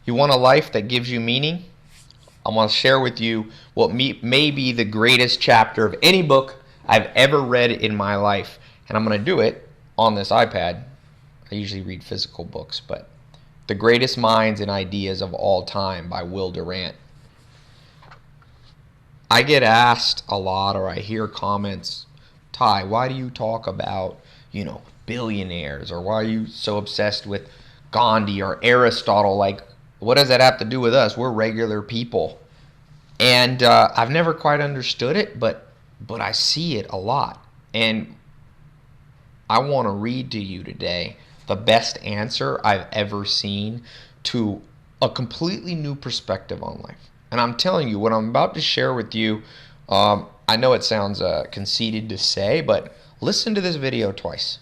You want a life that gives you meaning? I'm going to share with you what may be the greatest chapter of any book I've ever read in my life. And I'm going to do it on this iPad. I usually read physical books, but The Greatest Minds and Ideas of All Time by Will Durant. I get asked a lot, or I hear comments, Tai, why do you talk about, billionaires, or why are you so obsessed with Gandhi or Aristotle? Like, what does that have to do with us? We're regular people. And I've never quite understood it, but I see it a lot. And I want to read to you today the best answer I've ever seen to a completely new perspective on life. And I'm telling you, what I'm about to share with you, I know it sounds conceited to say, but listen to this video twice.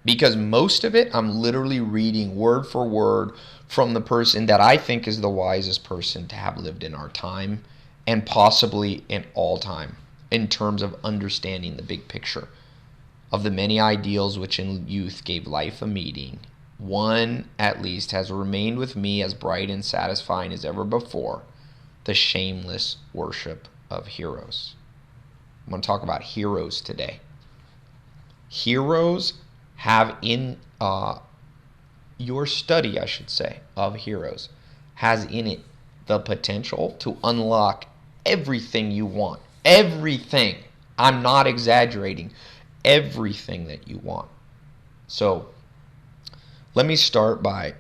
Because most of it, I'm literally reading word for word from the person that I think is the wisest person to have lived in our time and possibly in all time in terms of understanding the big picture of the many ideals which in youth gave life a meaning. One, at least, has remained with me as bright and satisfying as ever before: the shameless worship of heroes. I'm going to talk about heroes today. Heroes have in your study, I should say, of heroes, has in it the potential to unlock everything you want. Everything. I'm not exaggerating. Everything that you want. So, let me start by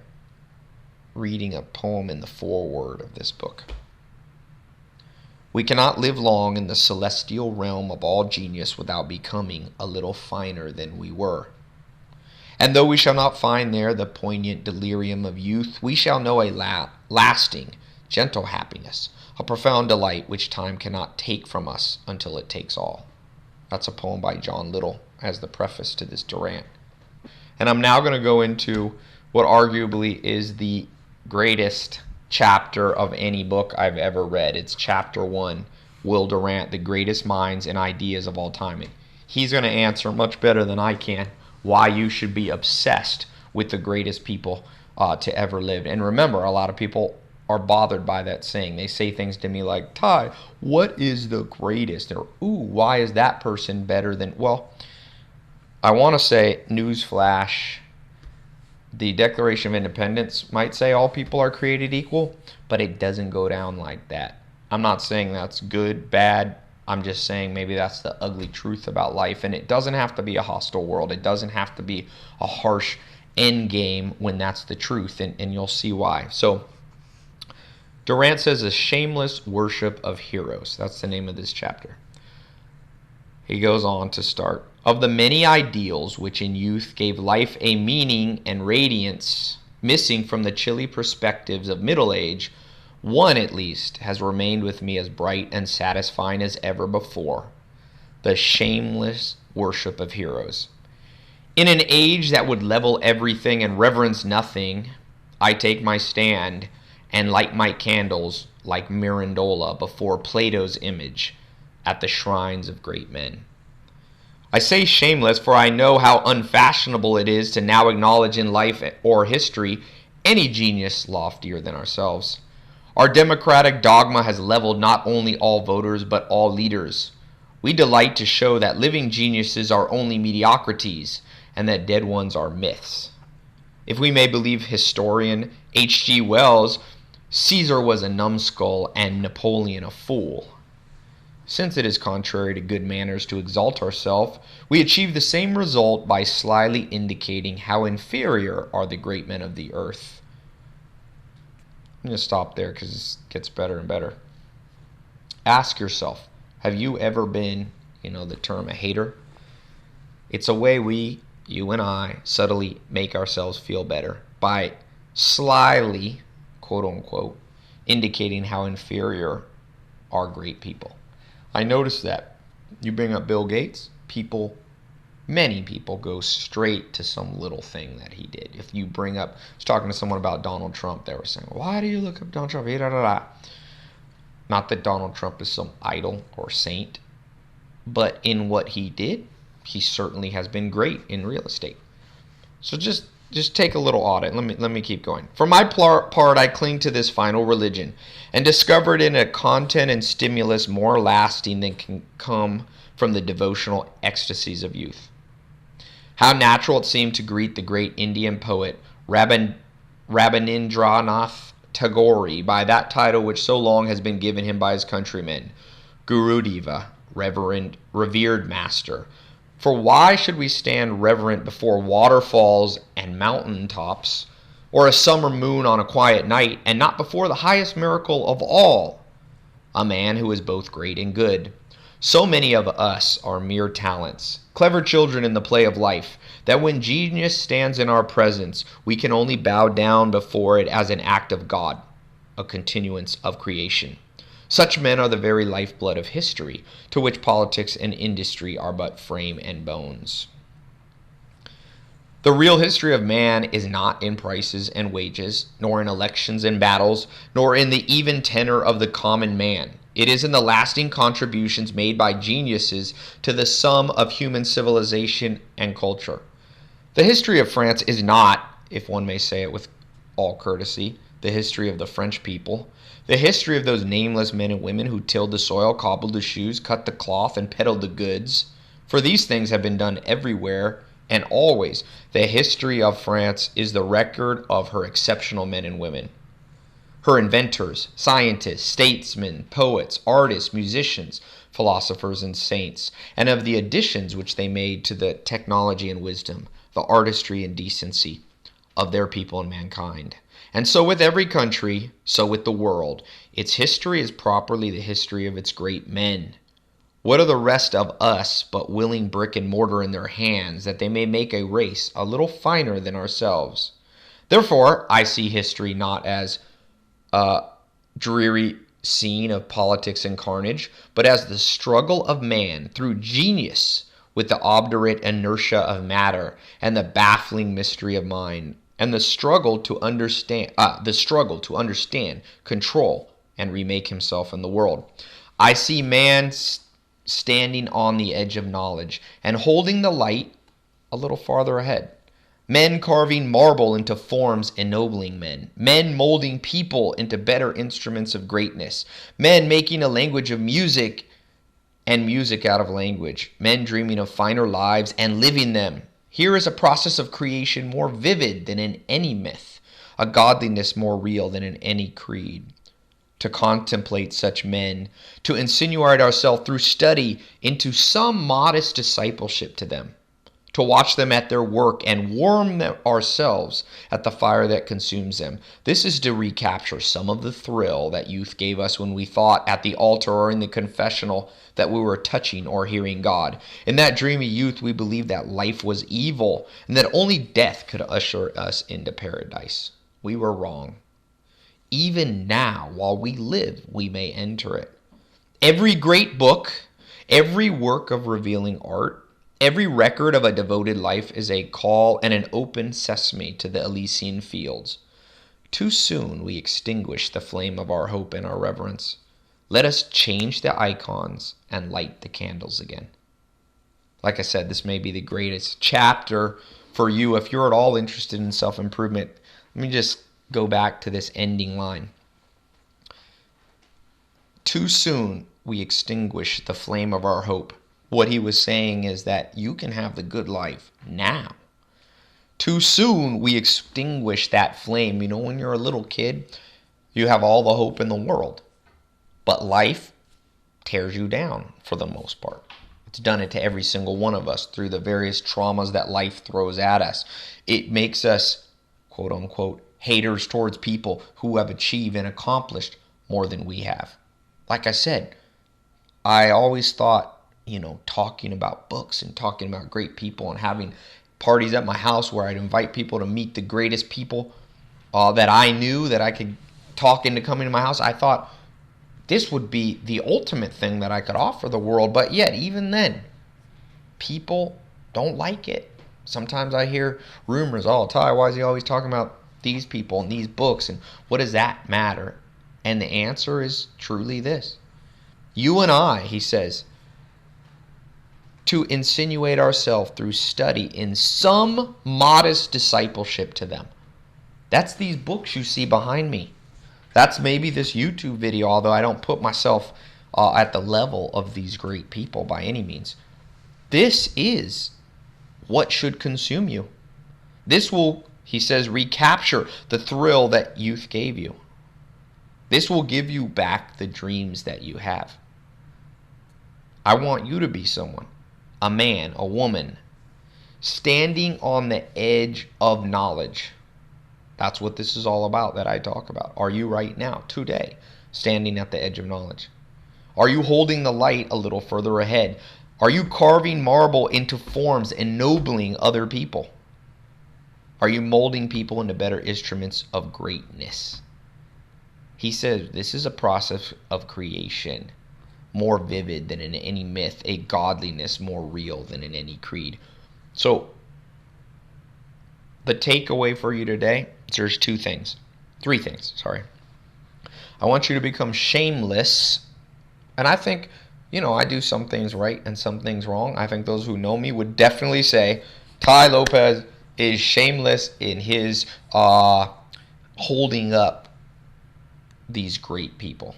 reading a poem in the foreword of this book. We cannot live long in the celestial realm of all genius without becoming a little finer than we were. And though we shall not find there the poignant delirium of youth, we shall know a lasting, gentle happiness, a profound delight which time cannot take from us until it takes all. That's a poem by John Little as the preface to this Durant. And I'm now going to go into what arguably is the greatest chapter of any book I've ever read. It's chapter 1, Will Durant, The Greatest Minds and Ideas of All Time. He's going to answer much better than I can why you should be obsessed with the greatest people to ever live. And remember, a lot of people are bothered by that saying. They say things to me like, Tai, what is the greatest? Or, ooh, why is that person better than... Well, I want to say, newsflash, the Declaration of Independence might say all people are created equal, but it doesn't go down like that. I'm not saying that's good, bad. I'm just saying maybe that's the ugly truth about life. And it doesn't have to be a hostile world. It doesn't have to be a harsh end game when that's the truth. And you'll see why. So Durant says, a shameless worship of heroes. That's the name of this chapter. He goes on to start. Of the many ideals which in youth gave life a meaning and radiance, missing from the chilly perspectives of middle age, one at least has remained with me as bright and satisfying as ever before: the shameless worship of heroes. In an age that would level everything and reverence nothing, I take my stand and light my candles like Mirandola before Plato's image at the shrines of great men. I say shameless, for I know how unfashionable it is to now acknowledge in life or history any genius loftier than ourselves. Our democratic dogma has leveled not only all voters but all leaders. We delight to show that living geniuses are only mediocrities and that dead ones are myths. If we may believe historian H.G. Wells, Caesar was a numbskull and Napoleon a fool. Since it is contrary to good manners to exalt ourselves, we achieve the same result by slyly indicating how inferior are the great men of the earth. I'm going to stop there because it gets better and better. Ask yourself, have you ever been, the term a hater? It's a way we, you and I, subtly make ourselves feel better by slyly, quote unquote, indicating how inferior are great people. I noticed that. You bring up Bill Gates, many people go straight to some little thing that he did. If you bring up, I was talking to someone about Donald Trump, they were saying, why do you look up Donald Trump? Not that Donald Trump is some idol or saint, but in what he did, he certainly has been great in real estate. So just just take a little audit. Let me keep going. For my part, I cling to this final religion, and discovered in a content and stimulus more lasting than can come from the devotional ecstasies of youth. How natural it seemed to greet the great Indian poet Rabindranath Tagore by that title which so long has been given him by his countrymen, Gurudeva, revered master. For why should we stand reverent before waterfalls and mountain tops, or a summer moon on a quiet night, and not before the highest miracle of all, a man who is both great and good? So many of us are mere talents, clever children in the play of life, that when genius stands in our presence, we can only bow down before it as an act of God, a continuance of creation. Such men are the very lifeblood of history, to which politics and industry are but frame and bones. The real history of man is not in prices and wages, nor in elections and battles, nor in the even tenor of the common man. It is in the lasting contributions made by geniuses to the sum of human civilization and culture. The history of France is not, if one may say it with all courtesy, the history of the French people. The history of those nameless men and women who tilled the soil, cobbled the shoes, cut the cloth, and peddled the goods. For these things have been done everywhere and always. The history of France is the record of her exceptional men and women. Her inventors, scientists, statesmen, poets, artists, musicians, philosophers, and saints, and of the additions which they made to the technology and wisdom, the artistry and decency of their people and mankind. And so with every country, so with the world. Its history is properly the history of its great men. What are the rest of us but willing brick and mortar in their hands, that they may make a race a little finer than ourselves? Therefore, I see history not as a dreary scene of politics and carnage, but as the struggle of man through genius with the obdurate inertia of matter and the baffling mystery of mind, and the struggle to understand, control, and remake himself in the world. I see man standing on the edge of knowledge and holding the light a little farther ahead. Men carving marble into forms ennobling men. Men molding people into better instruments of greatness. Men making a language of music and music out of language. Men dreaming of finer lives and living them. Here is a process of creation more vivid than in any myth, a godliness more real than in any creed. To contemplate such men, to insinuate ourselves through study into some modest discipleship to them, to watch them at their work and warm ourselves at the fire that consumes them. This is to recapture some of the thrill that youth gave us when we thought at the altar or in the confessional that we were touching or hearing God. In that dreamy youth, we believed that life was evil and that only death could usher us into paradise. We were wrong. Even now, while we live, we may enter it. Every great book, every work of revealing art, every record of a devoted life is a call and an open sesame to the Elysian fields. Too soon we extinguish the flame of our hope and our reverence. Let us change the icons and light the candles again. Like I said, this may be the greatest chapter for you if you're at all interested in self-improvement. Let me just go back to this ending line. Too soon we extinguish the flame of our hope. What he was saying is that you can have the good life now. Too soon we extinguish that flame. You know, when you're a little kid, you have all the hope in the world. But life tears you down for the most part. It's done it to every single one of us through the various traumas that life throws at us. It makes us, quote unquote, haters towards people who have achieved and accomplished more than we have. Like I said, I always thought, talking about books and talking about great people and having parties at my house where I'd invite people to meet the greatest people that I knew that I could talk into coming to my house. I thought this would be the ultimate thing that I could offer the world. But yet, even then, people don't like it. Sometimes I hear rumors, Tai, why is he always talking about these people and these books? And what does that matter? And the answer is truly this. You and I, he says, to insinuate ourselves through study in some modest discipleship to them. That's these books you see behind me. That's maybe this YouTube video, although I don't put myself at the level of these great people by any means. This is what should consume you. This will, he says, recapture the thrill that youth gave you. This will give you back the dreams that you have. I want you to be someone, a man, a woman, standing on the edge of knowledge. That's what this is all about that I talk about. Are you right now, today, standing at the edge of knowledge? Are you holding the light a little further ahead? Are you carving marble into forms, ennobling other people? Are you molding people into better instruments of greatness? He says this is a process of creation, more vivid than in any myth, a godliness more real than in any creed. So, the takeaway for you today, there's three things. I want you to become shameless. And I think, I do some things right and some things wrong. I think those who know me would definitely say Tai Lopez is shameless in his holding up these great people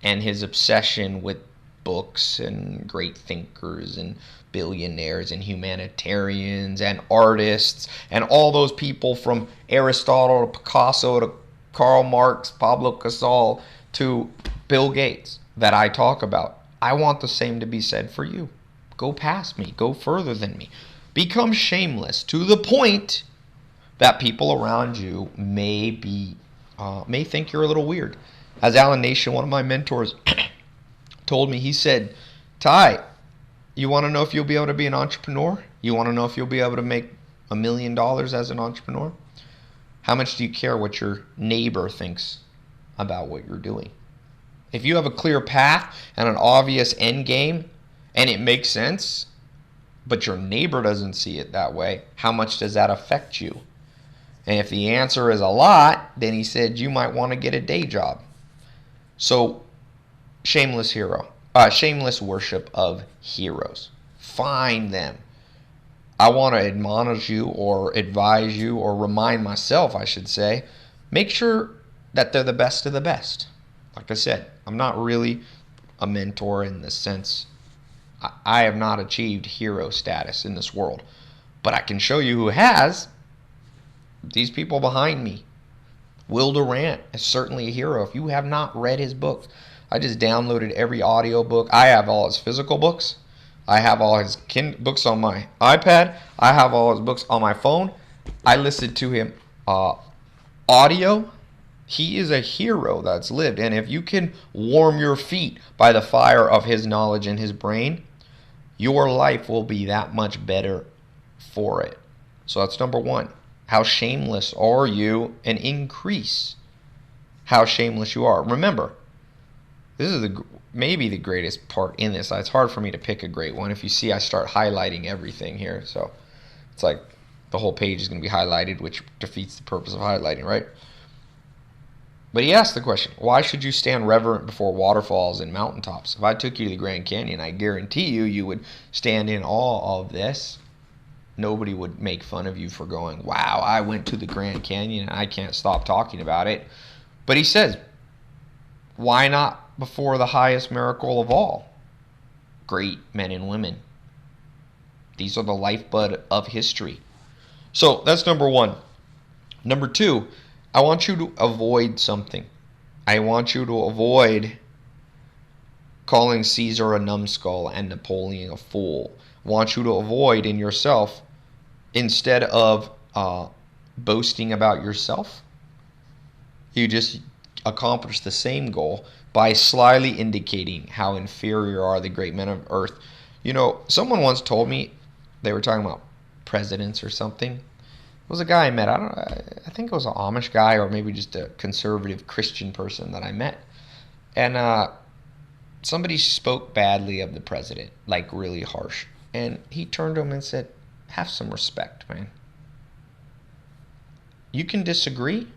and his obsession with books and great thinkers and billionaires and humanitarians and artists and all those people from Aristotle to Picasso to Karl Marx, Pablo Casal to Bill Gates that I talk about. I want the same to be said for you. Go past me. Go further than me. Become shameless to the point that people around you may think you're a little weird. As Alan Nation, one of my mentors, told me, he said, Tai, you want to know if you'll be able to be an entrepreneur? You want to know if you'll be able to make $1 million as an entrepreneur? How much do you care what your neighbor thinks about what you're doing? If you have a clear path and an obvious end game and it makes sense, but your neighbor doesn't see it that way, how much does that affect you? And if the answer is a lot, then he said you might want to get a day job. So, shameless worship of heroes. Find them. I want to admonish you or advise you or remind myself, I should say, make sure that they're the best of the best. Like I said, I'm not really a mentor in the sense I have not achieved hero status in this world. But I can show you who has. These people behind me. Will Durant is certainly a hero. If you have not read his books, I just downloaded every audio book. I have all his physical books. I have all his books on my iPad. I have all his books on my phone. I listened to him audio. He is a hero that's lived. And if you can warm your feet by the fire of his knowledge in his brain, your life will be that much better for it. So that's number one. How shameless are you? And increase how shameless you are. Remember, this is maybe the greatest part in this. It's hard for me to pick a great one. If you see, I start highlighting everything here. So it's like the whole page is going to be highlighted, which defeats the purpose of highlighting, right? But he asked the question, why should you stand reverent before waterfalls and mountaintops? If I took you to the Grand Canyon, I guarantee you would stand in awe of this. Nobody would make fun of you for going, wow, I went to the Grand Canyon and I can't stop talking about it. But he says, why not before the highest miracle of all? Great men and women. These are the lifeblood of history. So that's number one. Number two, I want you to avoid something. I want you to avoid calling Caesar a numbskull and Napoleon a fool. I want you to avoid in yourself, instead of boasting about yourself, you just accomplish the same goal by slyly indicating how inferior are the great men of earth. Someone once told me, they were talking about presidents or something. It was a guy I met. I think it was an Amish guy or maybe just a conservative Christian person that I met. And somebody spoke badly of the president, like really harsh. And he turned to him and said, have some respect, man. You can disagree,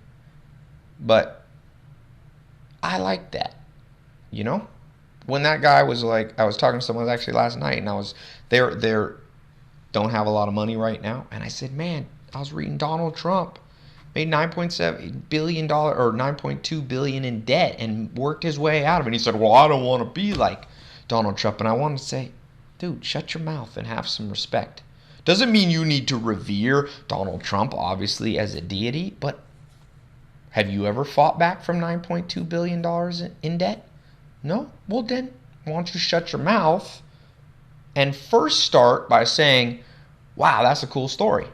but I like that. when that guy was like, I was talking to someone actually last night, and they're don't have a lot of money right now, and I said, man, I was reading Donald Trump made $9.7 billion or 9.2 billion in debt and worked his way out of it. And he said, well, I don't want to be like Donald Trump. And I want to say, dude, shut your mouth and have some respect. Doesn't mean you need to revere Donald Trump, obviously, as a deity, but have you ever fought back from $9.2 billion in debt? No? Well, then, why don't you shut your mouth and first start by saying, wow, that's a cool story.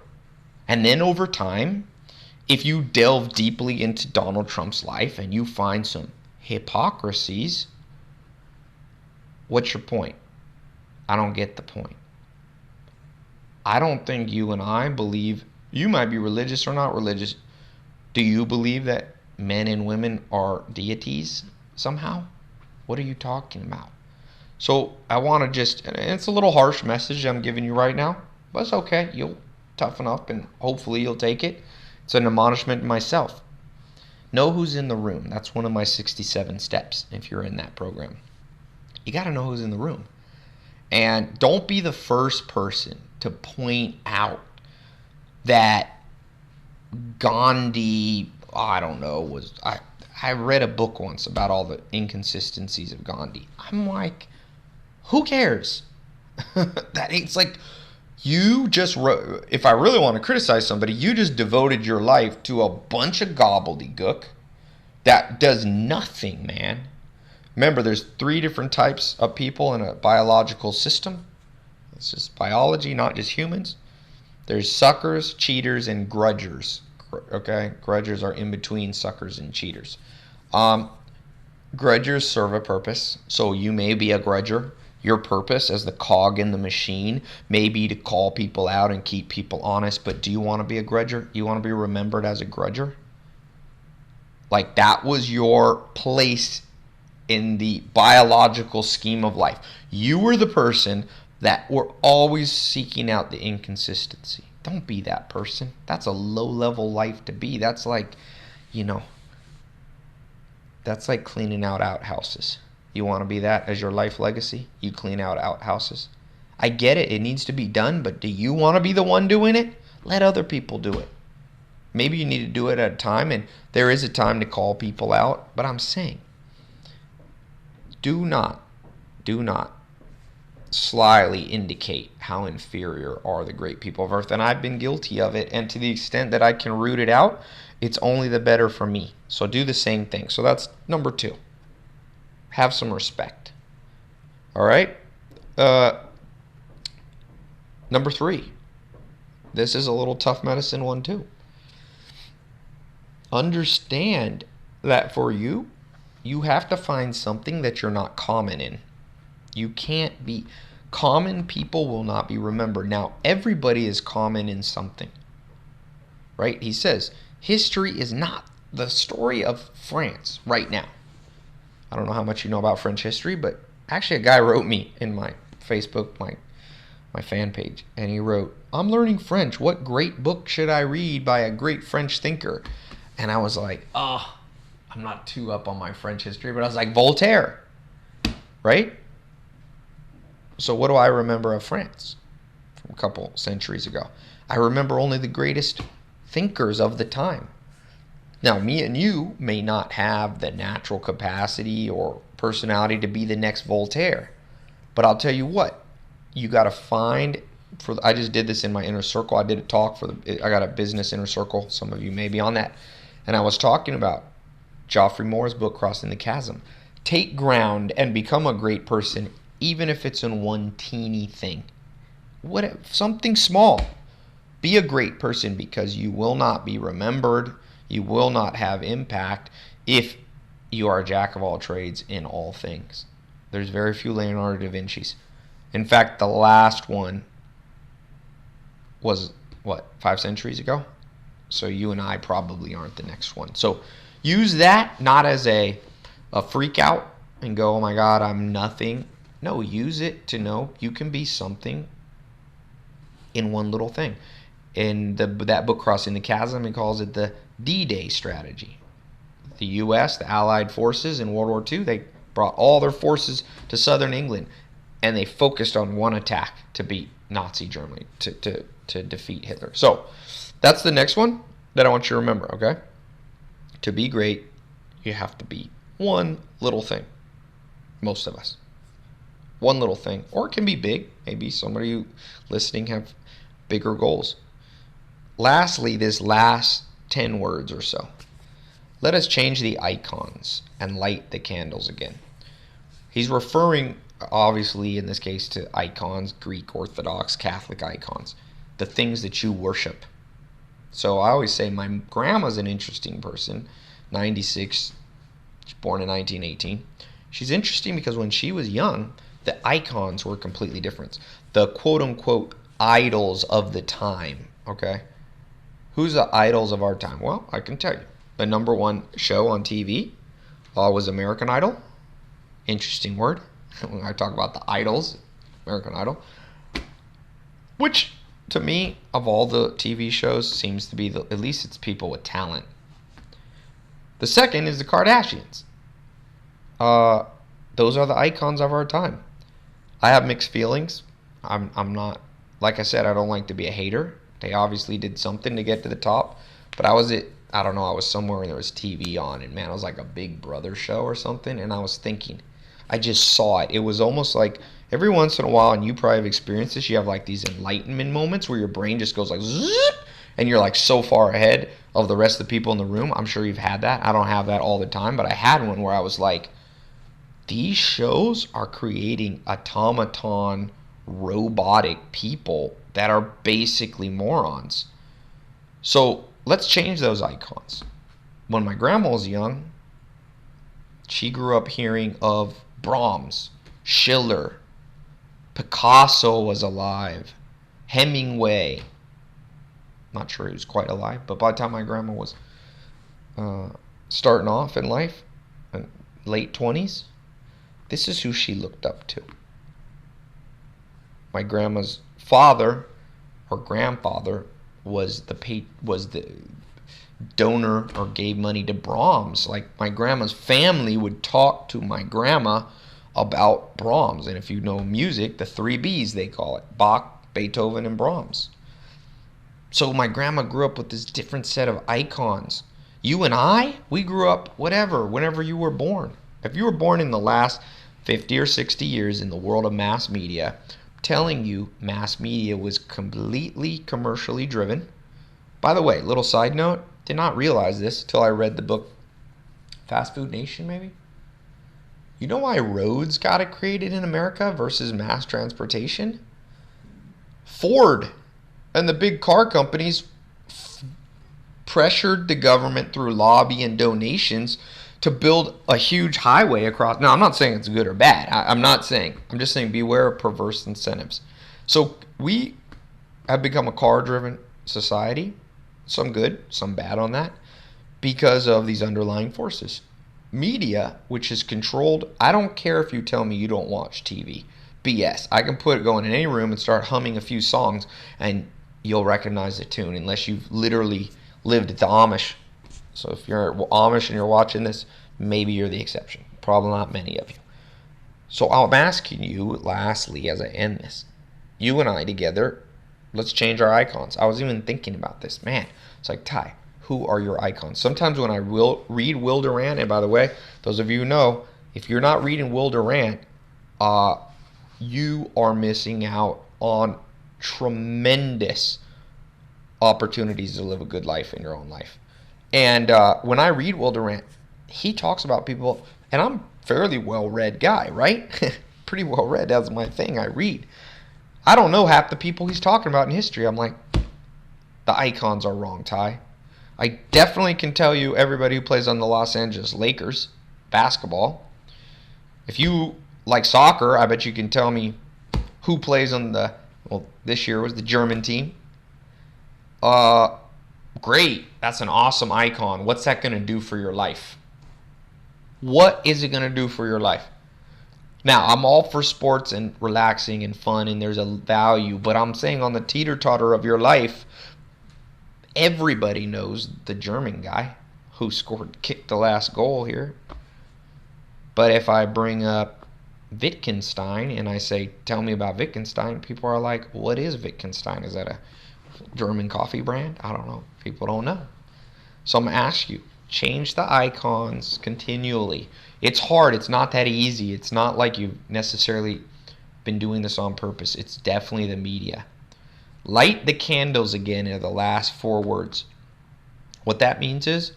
And then over time, if you delve deeply into Donald Trump's life and you find some hypocrisies, what's your point? I don't get the point. I don't think you and I believe, you might be religious or not religious. Do you believe that men and women are deities somehow? What are you talking about? So I want to just, and it's a little harsh message I'm giving you right now, but it's okay. You'll toughen up and hopefully you'll take it. It's an admonishment to myself. Know who's in the room. That's one of my 67 steps if you're in that program. You got to know who's in the room. And don't be the first person to point out that Gandhi, I don't know, I read a book once about all the inconsistencies of Gandhi. I'm like, who cares? It's like, you just wrote, if I really want to criticize somebody, you just devoted your life to a bunch of gobbledygook that does nothing, man. Remember, there's 3 different types of people in a biological system. It's just biology, not just humans. There's suckers, cheaters, and grudgers. Okay? Grudgers are in between suckers and cheaters. Grudgers serve a purpose. So you may be a grudger. Your purpose as the cog in the machine may be to call people out and keep people honest, but do you want to be a grudger? You want to be remembered as a grudger? Like that was your place in the biological scheme of life. You were the person that were always seeking out the inconsistency. Don't be that person. That's a low-level life to be. That's like, that's like cleaning out outhouses. You want to be that as your life legacy? You clean out outhouses? I get it. It needs to be done, but do you want to be the one doing it? Let other people do it. Maybe you need to do it at a time, and there is a time to call people out, but I'm saying, do not slyly indicate how inferior are the great people of earth. And I've been guilty of it, and to the extent that I can root it out, it's only the better for me. So do the same thing. So that's number 2. Have some respect. All right? Number 3. This is a little tough medicine one too. Understand that for you, you have to find something that you're not common in. You can't be common. People will not be remembered. Now, everybody is common in something. Right? He says, history is not the story of France right now. I don't know how much you know about French history, but actually a guy wrote me in my Facebook, my fan page, and he wrote, I'm learning French. What great book should I read by a great French thinker? And I was like, I'm not too up on my French history, but I was like, Voltaire, right? So what do I remember of France from a couple centuries ago? I remember only the greatest thinkers of the time. Now, me and you may not have the natural capacity or personality to be the next Voltaire. But I'll tell you what, you got to find, I just did this in my inner circle. I did a talk I got a business inner circle. Some of you may be on that. And I was talking about Geoffrey Moore's book, Crossing the Chasm. Take ground and become a great person, even if it's in one teeny thing. Something small. Be a great person, because you will not be remembered. You will not have impact if you are a jack of all trades in all things. There's very few Leonardo da Vinci's. In fact, the last one was, 5 centuries ago? So you and I probably aren't the next one. So use that not as a freak out and go, oh my God, I'm nothing. No, use it to know you can be something in one little thing. In that book, Crossing the Chasm, he calls it the D-Day strategy. The U.S., the Allied forces in World War II, brought all their forces to southern England, and they focused on one attack to beat Nazi Germany, to defeat Hitler. So that's the next one that I want you to remember, okay? To be great, you have to be one little thing. Most of us. One little thing. Or it can be big. Maybe some of you listening have bigger goals. Lastly, this last 10 words or so. Let us change the icons and light the candles again. He's referring, obviously, in this case, to icons, Greek, Orthodox, Catholic icons. The things that you worship. So I always say my grandma's an interesting person. 96, she's born in 1918. She's interesting because when she was young, the icons were completely different. The quote-unquote idols of the time, okay? Who's the idols of our time? Well, I can tell you. The number one show on TV was American Idol. Interesting word. When I talk about the idols, American Idol. Which, to me, of all the TV shows, seems to be, at least it's people with talent. The second is the Kardashians. Those are the icons of our time. I have mixed feelings. I'm not, like I said, I don't like to be a hater. They obviously did something to get to the top. But I was somewhere and there was TV on, and man, it was like a Big Brother show or something, and I was thinking, I just saw it. It was almost like every once in a while, and you probably have experienced this, you have like these enlightenment moments where your brain just goes like zip, and you're like so far ahead of the rest of the people in the room. I'm sure you've had that. I don't have that all the time, but I had one where I was like, these shows are creating automaton robotic people that are basically morons. So let's change those icons. When my grandma was young, she grew up hearing of Brahms, Schiller, Picasso was alive, Hemingway. Not sure he was quite alive, but by the time my grandma was starting off in life, in late 20s, this is who she looked up to. My grandma's father, her grandfather, was the donor or gave money to Brahms. Like my grandma's family would talk to my grandma about Brahms. And if you know music, the 3 Bs they call it: Bach, Beethoven, and Brahms. So my grandma grew up with this different set of icons. You and I, we grew up whenever you were born. If you were born in the last 50 or 60 years in the world of mass media, telling you mass media was completely commercially driven. By the way, little side note, did not realize this until I read the book Fast Food Nation, maybe? You know why roads got it created in America versus mass transportation? Ford and the big car companies pressured the government through lobby and donations to build a huge highway across. Now, I'm not saying it's good or bad. I'm just saying beware of perverse incentives. So we have become a car-driven society. Some good, some bad on that, because of these underlying forces. Media, which is controlled, I don't care if you tell me you don't watch TV. BS. I can go in any room and start humming a few songs, and you'll recognize the tune, unless you've literally lived at the Amish. So if you're Amish and you're watching this, maybe you're the exception. Probably not many of you. So I'm asking you, lastly, as I end this, you and I together, let's change our icons. I was even thinking about this. Man, it's like, Tai, who are your icons? Sometimes when I read Will Durant, and by the way, those of you who know, if you're not reading Will Durant, you are missing out on tremendous opportunities to live a good life in your own life. And when I read Will Durant, he talks about people, and I'm a fairly well-read guy, right? Pretty well-read. That's my thing. I read. I don't know half the people he's talking about in history. I'm like, the icons are wrong, Tai. I definitely can tell you everybody who plays on the Los Angeles Lakers basketball. If you like soccer, I bet you can tell me who plays on this year was the German team. Great. That's an awesome icon. What's that going to do for your life? What is it going to do for your life? Now, I'm all for sports and relaxing and fun, and there's a value, but I'm saying on the teeter-totter of your life, everybody knows the German guy who kicked the last goal here. But if I bring up Wittgenstein and I say, tell me about Wittgenstein, people are like, what is Wittgenstein? Is that a German coffee brand? I don't know. People don't know. So I'm going to ask you, change the icons continually. It's hard. It's not that easy. It's not like you've necessarily been doing this on purpose. It's definitely the media. Light the candles again are the last 4 words. What that means is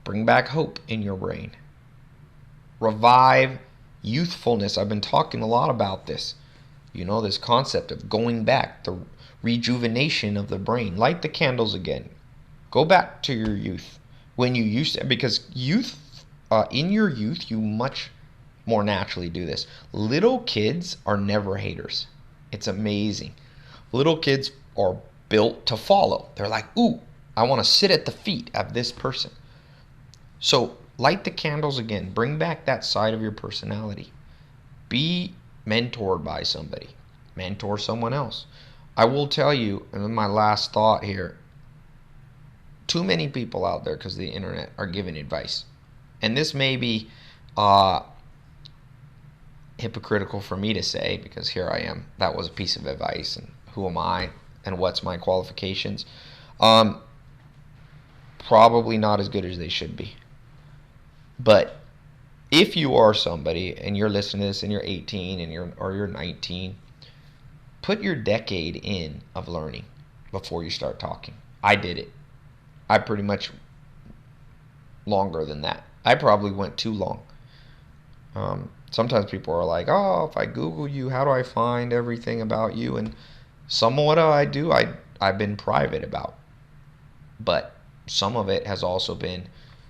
bring back hope in your brain. Revive youthfulness. I've been talking a lot about this. You know, this concept of going back, the rejuvenation of the brain. Light the candles again. Go back to your youth. When you used to, because youth, in your youth, you much more naturally do this. Little kids are never haters. It's amazing. Little kids are built to follow. They're like, ooh, I want to sit at the feet of this person. So light the candles again. Bring back that side of your personality. Be mentored by somebody. Mentor someone else. I will tell you, and my last thought here, too many people out there, because of the internet, are giving advice. And this may be hypocritical for me to say, because here I am. That was a piece of advice, and who am I, and what's my qualifications? Probably not as good as they should be. But if you are somebody and you're listening to this and you're 18 and you're 19, put your decade in of learning before you start talking. I did it. I pretty much longer than that. I probably went too long. Sometimes people are like, oh, if I Google you, how do I find everything about you? And some of what I do, I've been private about. But some of it has also been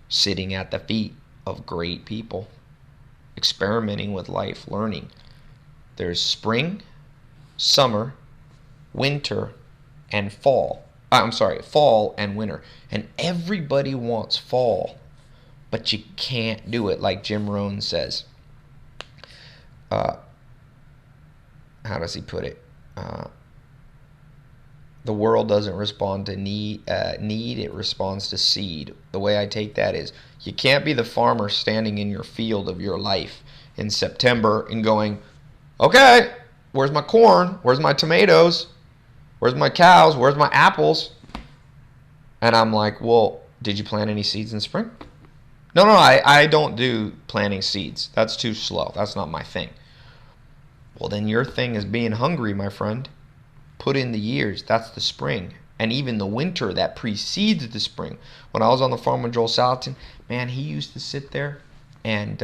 sitting at the feet of great people, experimenting with life, learning. There's spring, summer, winter, and fall. Fall and winter. And everybody wants fall, but you can't do it, like Jim Rohn says. How does he put it? The world doesn't respond to need, it responds to seed. The way I take that is, you can't be the farmer standing in your field of your life in September and going, okay, where's my corn? Where's my tomatoes? Where's my cows? Where's my apples? And I'm like, well, did you plant any seeds in spring? No, I don't do planting seeds. That's too slow. That's not my thing. Well, then your thing is being hungry, my friend. Put in the years. That's the spring. And even the winter that precedes the spring. When I was on the farm with Joel Salatin, man, he used to sit there and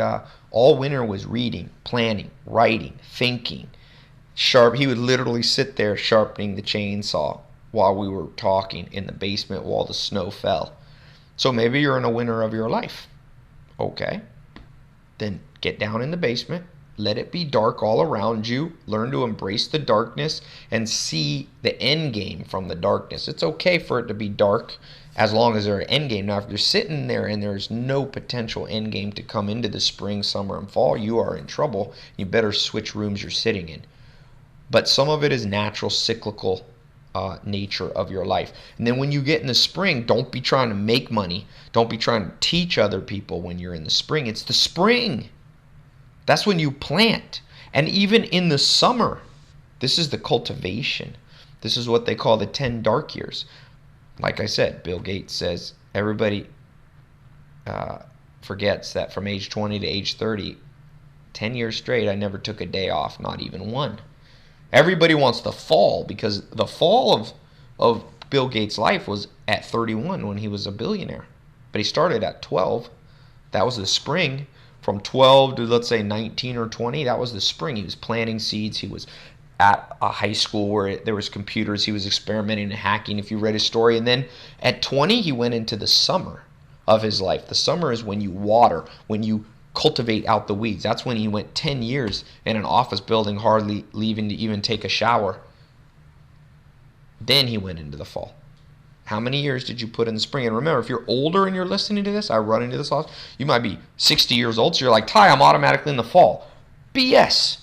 all winter was reading, planning, writing, thinking. He would literally sit there sharpening the chainsaw while we were talking in the basement while the snow fell. So maybe you're in a winter of your life. Okay. Then get down in the basement. Let it be dark all around you. Learn to embrace the darkness and see the end game from the darkness. It's okay for it to be dark as long as there's an end game. Now, if you're sitting there and there's no potential end game to come into the spring, summer, and fall, you are in trouble. You better switch rooms you're sitting in. But some of it is natural, cyclical nature of your life. And then when you get in the spring, don't be trying to make money. Don't be trying to teach other people when you're in the spring. It's the spring. That's when you plant. And even in the summer, this is the cultivation. This is what they call the 10 dark years. Like I said, Bill Gates says everybody forgets that from age 20 to age 30, 10 years straight, I never took a day off, not even one. Everybody wants the fall, because the fall of Bill Gates' life was at 31 when he was a billionaire. But he started at 12. That was the spring. From 12 to, let's say, 19 or 20, that was the spring. He was planting seeds. He was at a high school where there was computers. He was experimenting and hacking, if you read his story. And then at 20, he went into the summer of his life. The summer is when you water, when you cultivate out the weeds. That's when he went 10 years in an office building, hardly leaving to even take a shower. Then he went into the fall. How many years did you put in the spring? And remember, if you're older and you're listening to this, I run into this often, you might be 60 years old, so you're like, Tai, I'm automatically in the fall. BS.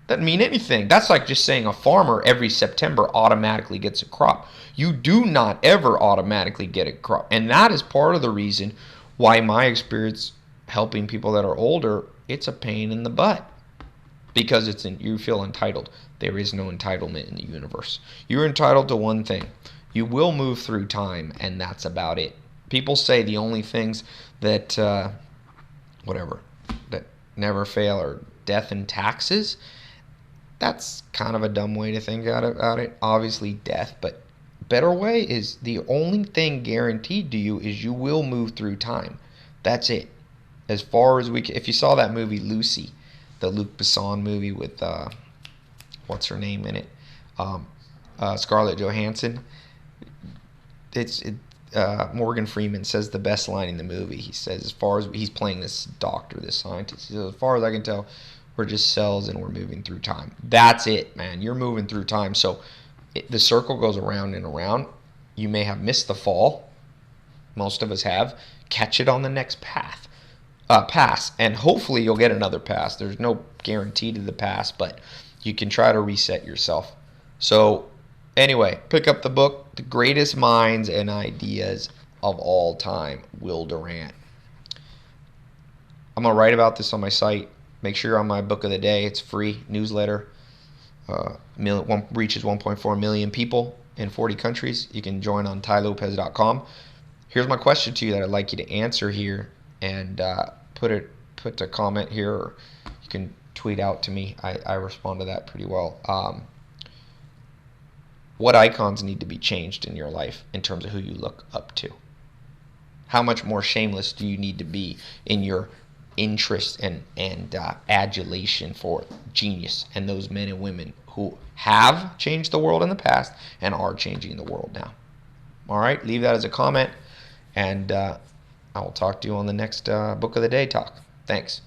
Doesn't mean anything. That's like just saying a farmer every September automatically gets a crop. You do not ever automatically get a crop. And that is part of the reason why my experience helping people that are older it's a pain in the butt because you feel entitled. There is no entitlement in the universe. You're entitled to one thing. You will move through time, and that's about it. People say the only things that whatever that never fail are death and taxes. That's kind of a dumb way to think about it. Obviously, death, but better way is the only thing guaranteed to you is you will move through time. That's it. As far as if you saw that movie Lucy, the Luc Besson movie with what's her name in it, Scarlett Johansson. Morgan Freeman says the best line in the movie. He says, as far as he's playing this doctor, this scientist, he says, as far as I can tell, we're just cells and we're moving through time. That's it, man. You're moving through time. So the circle goes around and around. You may have missed the fall. Most of us have. Catch it on the next pass. And hopefully you'll get another pass. There's no guarantee to the pass, but you can try to reset yourself. So anyway, pick up the book, The Greatest Minds and Ideas of All Time, Will Durant. I'm going to write about this on my site. Make sure you're on my book of the day. It's free newsletter. Reaches 1.4 million people in 40 countries. You can join on tailopez.com. Here's my question to you that I'd like you to answer here, and put a comment here, or you can tweet out to me. I respond to that pretty well. What icons need to be changed in your life in terms of who you look up to? How much more shameless do you need to be in your interest and adulation for genius and those men and women who have changed the world in the past and are changing the world now? All right, leave that as a comment, and I will talk to you on the next Book of the Day talk. Thanks.